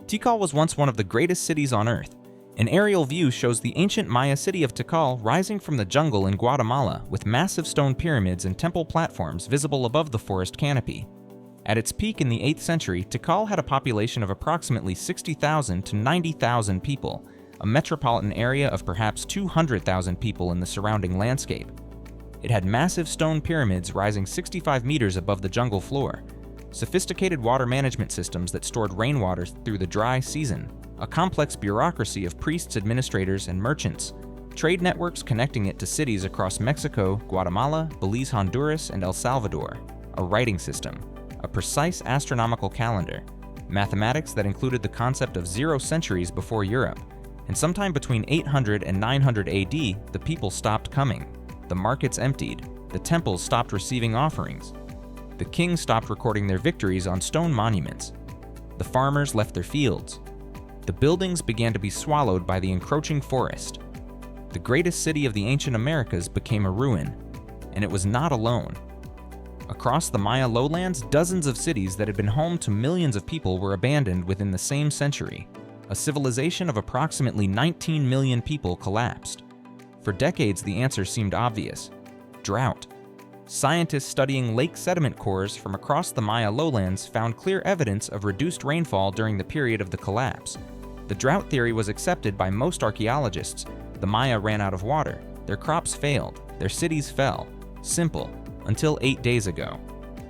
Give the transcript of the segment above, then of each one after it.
Tikal was once one of the greatest cities on Earth. An aerial view shows the ancient Maya city of Tikal rising from the jungle in Guatemala with massive stone pyramids and temple platforms visible above the forest canopy. At its peak in the 8th century, Tikal had a population of approximately 60,000 to 90,000 people, a metropolitan area of perhaps 200,000 people in the surrounding landscape. It had massive stone pyramids rising 65 meters above the jungle floor, sophisticated water management systems that stored rainwater through the dry season, a complex bureaucracy of priests, administrators, and merchants, trade networks connecting it to cities across Mexico, Guatemala, Belize, Honduras, and El Salvador, a writing system, a precise astronomical calendar, mathematics that included the concept of 0 centuries before Europe, and sometime between 800 and 900 AD, the people stopped coming, the markets emptied, the temples stopped receiving offerings, the kings stopped recording their victories on stone monuments, the farmers left their fields, the buildings began to be swallowed by the encroaching forest. The greatest city of the ancient Americas became a ruin, and it was not alone. Across the Maya lowlands, dozens of cities that had been home to millions of people were abandoned within the same century. A civilization of approximately 19 million people collapsed. For decades, the answer seemed obvious: drought. Scientists studying lake sediment cores from across the Maya lowlands found clear evidence of reduced rainfall during the period of the collapse. The drought theory was accepted by most archaeologists. The Maya ran out of water, their crops failed, their cities fell. Simple, until 8 days ago.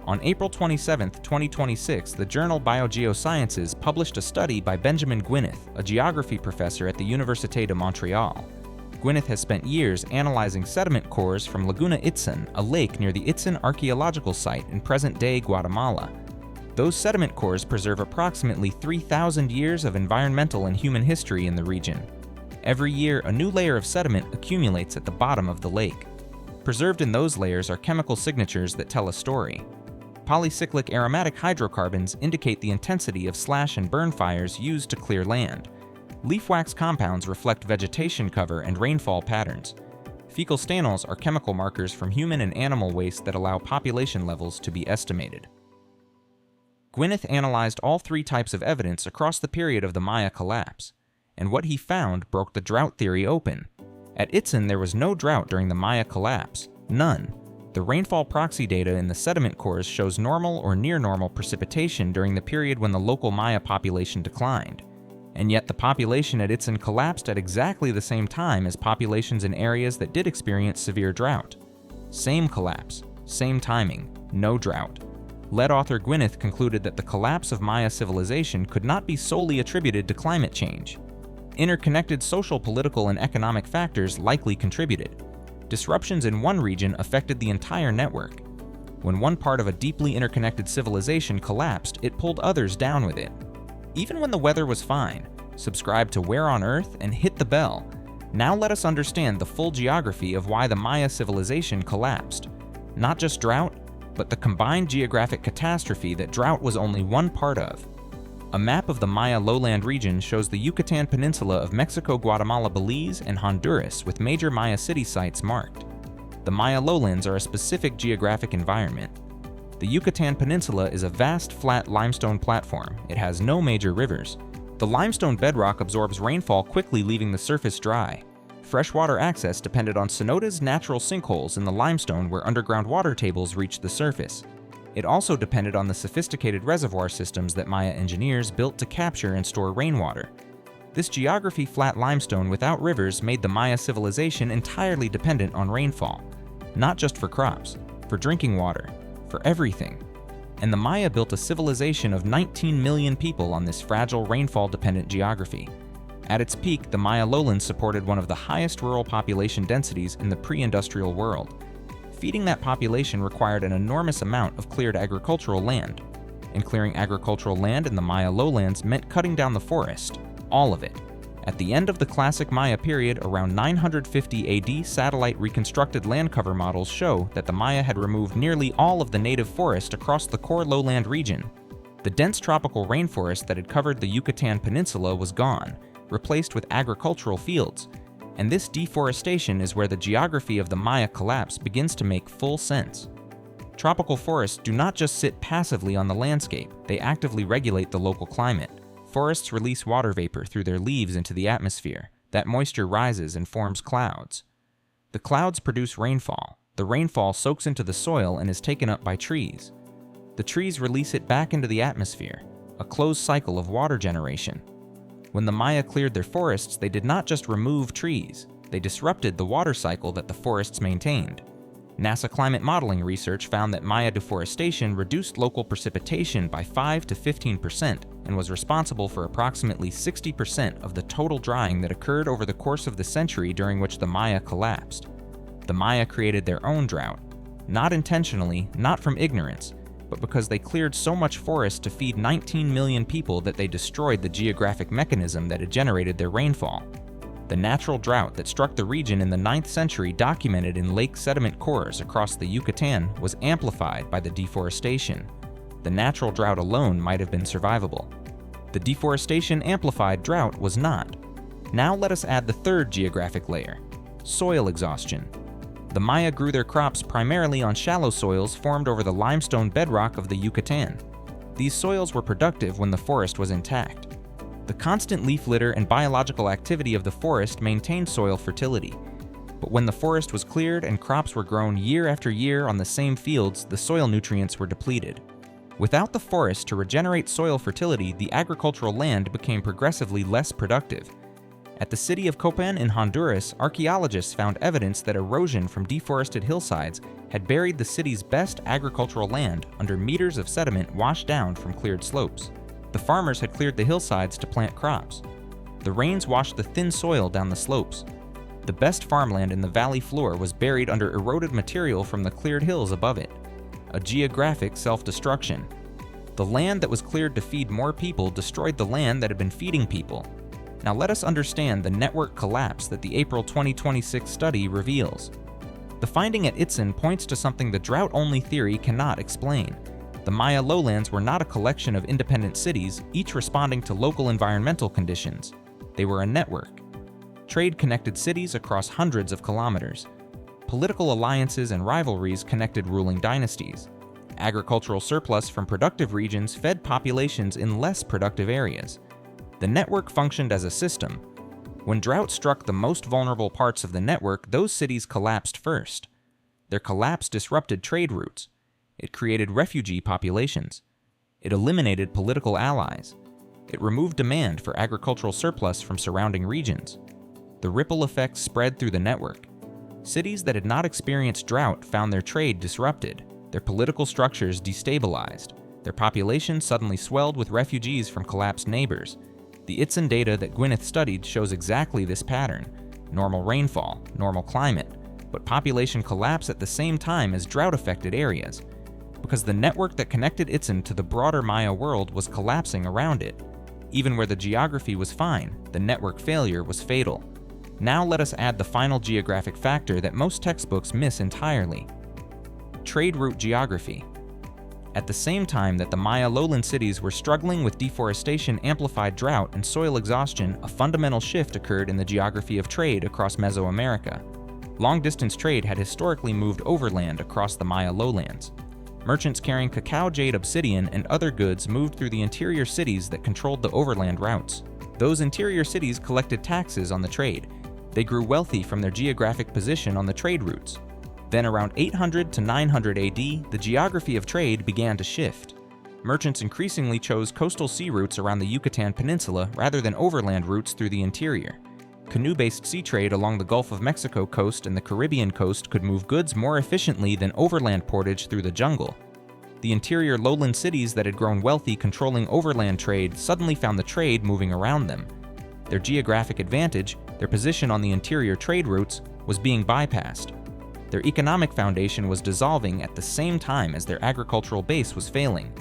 On April 27, 2026, the journal Biogeosciences published a study by Benjamin Gwyneth, a geography professor at the Université de Montréal. Gwyneth has spent years analyzing sediment cores from Laguna Itzan, a lake near the Itzan archaeological site in present-day Guatemala. Those sediment cores preserve approximately 3,000 years of environmental and human history in the region. Every year, a new layer of sediment accumulates at the bottom of the lake. Preserved in those layers are chemical signatures that tell a story. Polycyclic aromatic hydrocarbons indicate the intensity of slash and burn fires used to clear land. Leaf wax compounds reflect vegetation cover and rainfall patterns. Fecal stanols are chemical markers from human and animal waste that allow population levels to be estimated. Gwyneth analyzed all 3 types of evidence across the period of the Maya collapse, and what he found broke the drought theory open. At Itzan, there was no drought during the Maya collapse, none. The rainfall proxy data in the sediment cores shows normal or near normal precipitation during the period when the local Maya population declined. And yet the population at Itzan collapsed at exactly the same time as populations in areas that did experience severe drought. Same collapse, same timing, no drought. Lead author Gwyneth concluded that the collapse of Maya civilization could not be solely attributed to climate change. Interconnected social, political, and economic factors likely contributed. Disruptions in one region affected the entire network. When one part of a deeply interconnected civilization collapsed, it pulled others down with it. Even when the weather was fine, subscribe to Where on Earth and hit the bell. Now let us understand the full geography of why the Maya civilization collapsed. Not just drought, but the combined geographic catastrophe that drought was only one part of. A map of the Maya lowland region shows the Yucatan Peninsula of Mexico, Guatemala, Belize, and Honduras with major Maya city sites marked. The Maya lowlands are a specific geographic environment. The Yucatan Peninsula is a vast flat limestone platform. It has no major rivers. The limestone bedrock absorbs rainfall quickly, leaving the surface dry. Freshwater access depended on cenotes, natural sinkholes in the limestone where underground water tables reached the surface. It also depended on the sophisticated reservoir systems that Maya engineers built to capture and store rainwater. This geography-flat limestone without rivers made the Maya civilization entirely dependent on rainfall, not just for crops, for drinking water, for everything. And the Maya built a civilization of 19 million people on this fragile, rainfall-dependent geography. At its peak, the Maya lowlands supported one of the highest rural population densities in the pre-industrial world. Feeding that population required an enormous amount of cleared agricultural land. And clearing agricultural land in the Maya lowlands meant cutting down the forest, all of it. At the end of the classic Maya period, around 950 AD, satellite reconstructed land cover models show that the Maya had removed nearly all of the native forest across the core lowland region. The dense tropical rainforest that had covered the Yucatan Peninsula was gone, replaced with agricultural fields. And this deforestation is where the geography of the Maya collapse begins to make full sense. Tropical forests do not just sit passively on the landscape, they actively regulate the local climate. Forests release water vapor through their leaves into the atmosphere. That moisture rises and forms clouds. The clouds produce rainfall. The rainfall soaks into the soil and is taken up by trees. The trees release it back into the atmosphere, a closed cycle of water generation. When the Maya cleared their forests, they did not just remove trees, they disrupted the water cycle that the forests maintained. NASA climate modeling research found that Maya deforestation reduced local precipitation by 5 to 15% and was responsible for approximately 60% of the total drying that occurred over the course of the century during which the Maya collapsed. The Maya created their own drought, not intentionally, not from ignorance, but because they cleared so much forest to feed 19 million people that they destroyed the geographic mechanism that had generated their rainfall. The natural drought that struck the region in the 9th century, documented in lake sediment cores across the Yucatan, was amplified by the deforestation. The natural drought alone might have been survivable. The deforestation-amplified drought was not. Now let us add the third geographic layer: soil exhaustion. The Maya grew their crops primarily on shallow soils formed over the limestone bedrock of the Yucatan. These soils were productive when the forest was intact. The constant leaf litter and biological activity of the forest maintained soil fertility. But when the forest was cleared and crops were grown year after year on the same fields, the soil nutrients were depleted. Without the forest to regenerate soil fertility, the agricultural land became progressively less productive. At the city of Copan in Honduras, archaeologists found evidence that erosion from deforested hillsides had buried the city's best agricultural land under meters of sediment washed down from cleared slopes. The farmers had cleared the hillsides to plant crops. The rains washed the thin soil down the slopes. The best farmland in the valley floor was buried under eroded material from the cleared hills above it. A geographic self-destruction. The land that was cleared to feed more people destroyed the land that had been feeding people. Now let us understand the network collapse that the April 2026 study reveals. The finding at Itzan points to something the drought-only theory cannot explain. The Maya lowlands were not a collection of independent cities, each responding to local environmental conditions. They were a network. Trade connected cities across hundreds of kilometers. Political alliances and rivalries connected ruling dynasties. Agricultural surplus from productive regions fed populations in less productive areas. The network functioned as a system. When drought struck the most vulnerable parts of the network, those cities collapsed first. Their collapse disrupted trade routes. It created refugee populations. It eliminated political allies. It removed demand for agricultural surplus from surrounding regions. The ripple effects spread through the network. Cities that had not experienced drought found their trade disrupted, their political structures destabilized, their population suddenly swelled with refugees from collapsed neighbors. The Itzan data that Gwyneth studied shows exactly this pattern: normal rainfall, normal climate, but population collapse at the same time as drought-affected areas. Because the network that connected Itzan to the broader Maya world was collapsing around it. Even where the geography was fine, the network failure was fatal. Now let us add the final geographic factor that most textbooks miss entirely: trade route geography. At the same time that the Maya lowland cities were struggling with deforestation-amplified drought and soil exhaustion, a fundamental shift occurred in the geography of trade across Mesoamerica. Long-distance trade had historically moved overland across the Maya lowlands. Merchants carrying cacao jade obsidian and other goods moved through the interior cities that controlled the overland routes. Those interior cities collected taxes on the trade. They grew wealthy from their geographic position on the trade routes. Then around 800 to 900 AD, the geography of trade began to shift. Merchants increasingly chose coastal sea routes around the Yucatan Peninsula rather than overland routes through the interior. Canoe-based sea trade along the Gulf of Mexico coast and the Caribbean coast could move goods more efficiently than overland portage through the jungle. The interior lowland cities that had grown wealthy controlling overland trade suddenly found the trade moving around them. Their geographic advantage, their position on the interior trade routes, was being bypassed. Their economic foundation was dissolving at the same time as their agricultural base was failing.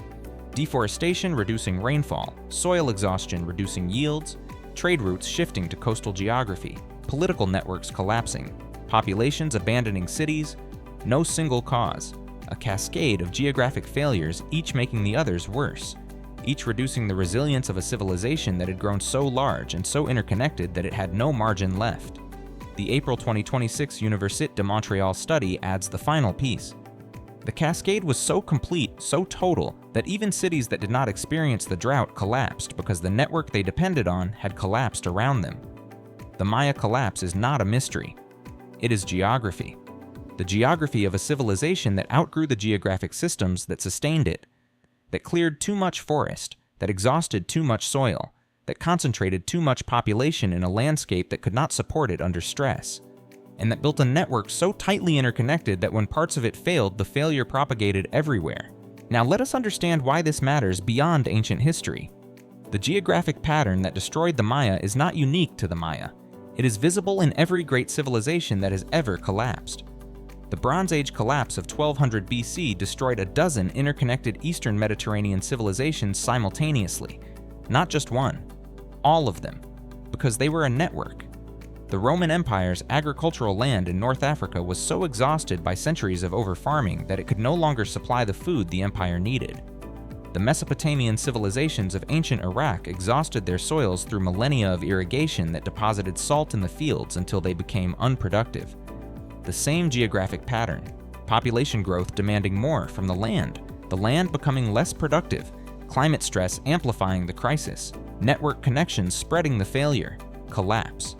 Deforestation reducing rainfall, soil exhaustion reducing yields, trade routes shifting to coastal geography, political networks collapsing, populations abandoning cities, no single cause, a cascade of geographic failures, each making the others worse, each reducing the resilience of a civilization that had grown so large and so interconnected that it had no margin left. The April 2026 Université de Montréal study adds the final piece. The cascade was so complete, so total, that even cities that did not experience the drought collapsed because the network they depended on had collapsed around them. The Maya collapse is not a mystery. It is geography. The geography of a civilization that outgrew the geographic systems that sustained it, that cleared too much forest, that exhausted too much soil, that concentrated too much population in a landscape that could not support it under stress, and that built a network so tightly interconnected that when parts of it failed, the failure propagated everywhere. Now let us understand why this matters beyond ancient history. The geographic pattern that destroyed the Maya is not unique to the Maya. It is visible in every great civilization that has ever collapsed. The Bronze Age collapse of 1200 BC destroyed a dozen interconnected Eastern Mediterranean civilizations simultaneously. Not just one, all of them, because they were a network. The Roman Empire's agricultural land in North Africa was so exhausted by centuries of overfarming that it could no longer supply the food the empire needed. The Mesopotamian civilizations of ancient Iraq exhausted their soils through millennia of irrigation that deposited salt in the fields until they became unproductive. The same geographic pattern, population growth demanding more from the land becoming less productive, climate stress amplifying the crisis, network connections spreading the failure, collapse.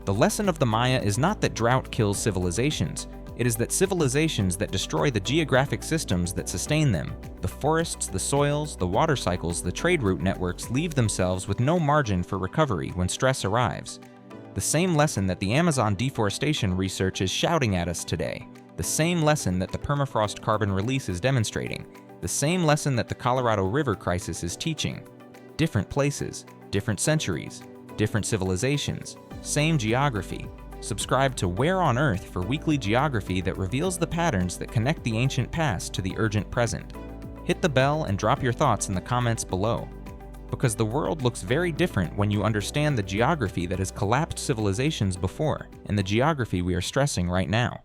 The lesson of the Maya is not that drought kills civilizations, it is that civilizations that destroy the geographic systems that sustain them, the forests, the soils, the water cycles, the trade route networks, leave themselves with no margin for recovery when stress arrives. The same lesson that the Amazon deforestation research is shouting at us today, the same lesson that the permafrost carbon release is demonstrating, the same lesson that the Colorado River crisis is teaching. Different places, different centuries, different civilizations, same geography. Subscribe to Where on Earth for weekly geography that reveals the patterns that connect the ancient past to the urgent present. Hit the bell and drop your thoughts in the comments below. Because the world looks very different when you understand the geography that has collapsed civilizations before and the geography we are stressing right now.